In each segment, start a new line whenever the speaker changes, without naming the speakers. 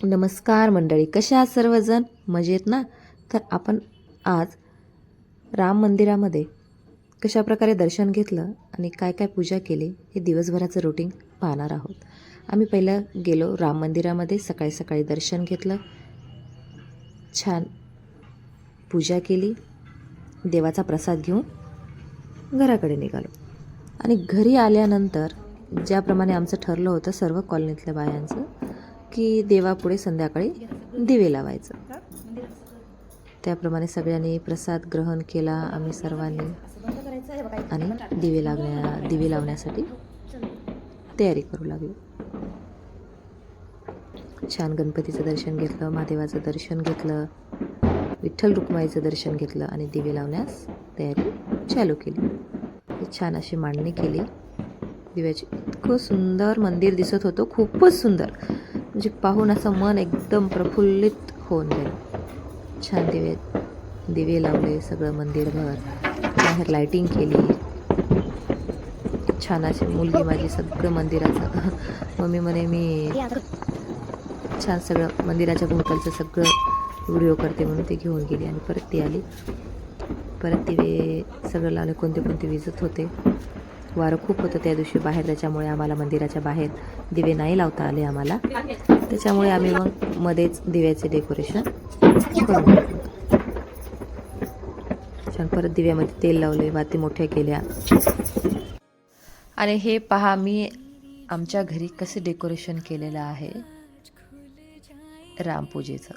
नमस्कार मंडळी, कशा आहात सर्वजण? मजेत ना? तर आपण आज राम मंदिरामध्ये कशाप्रकारे दर्शन घेतलं आणि काय काय पूजा केली हे दिवसभराचं रुटीन पाहणार आहोत. आम्ही पहिलं गेलो राम मंदिरामध्ये, सकाळी सकाळी दर्शन घेतलं, छान पूजा केली, देवाचा प्रसाद घेऊन घराकडे निघालो. आणि घरी आल्यानंतर ज्याप्रमाणे आमचं ठरलं होतं सर्व कॉलनीतल्या बायांचं की देवापुढे संध्याकाळी दिवे लावायचं, त्याप्रमाणे सगळ्यांनी प्रसाद ग्रहण केला आम्ही सर्वांनी आणि दिवे लावण्यासाठी तयारी करू लागलो. छान गणपतीचं दर्शन घेतलं, महादेवाचं दर्शन घेतलं, विठ्ठल रुक्माईचं दर्शन घेतलं आणि दिवे लावण्यास तयारी चालू केली. छान अशी मांडणी केली दिव्याची. इतकं सुंदर मंदिर दिसत होतं, खूपच सुंदर, म्हणजे पाहून असं मन एकदम प्रफुल्लित होऊन गेलं. छान दिवे लावले सगळं मंदिरभर, बाहेर लाईटिंग केली. छान अशी मुलगी माझी सगळं मंदिराचं मम्मी म्हणे मी छान सगळं मंदिराच्या भोवतालचं सगळं व्हिडिओ करते म्हणून ते घेऊन गेली आणि परत ती आली. परत दिवे सगळं लावले, कोणते कोणते विजत होते. वारं खूप होतं त्या दिवशी बाहेर, त्याच्यामुळे आम्हाला मंदिराच्या बाहेर दिवे नाही लावता आले आम्हाला, त्याच्यामुळे आम्ही मग मध्येच दिव्याचे डेकोरेशन करून घेतलं. छान परत दिव्यामध्ये तेल लावले, वाती मोठ्या केल्या. आणि हे पहा मी आमच्या घरी कसे डेकोरेशन केलेलं आहे रामपूजेचं.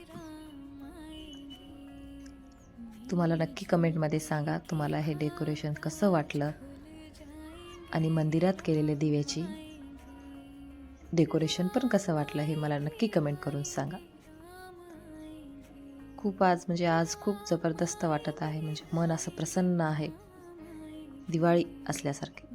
तुम्हाला नक्की कमेंटमध्ये सांगा तुम्हाला हे डेकोरेशन कसं वाटलं आणि मंदिरात केलेले दिव्याची डेकोरेशन पण कसं वाटलं हे मला नक्की कमेंट करून सांगा. खूप आज खूप जबरदस्त वाटत आहे, म्हणजे मन असं प्रसन्न आहे दिवाळी असल्यासारखे.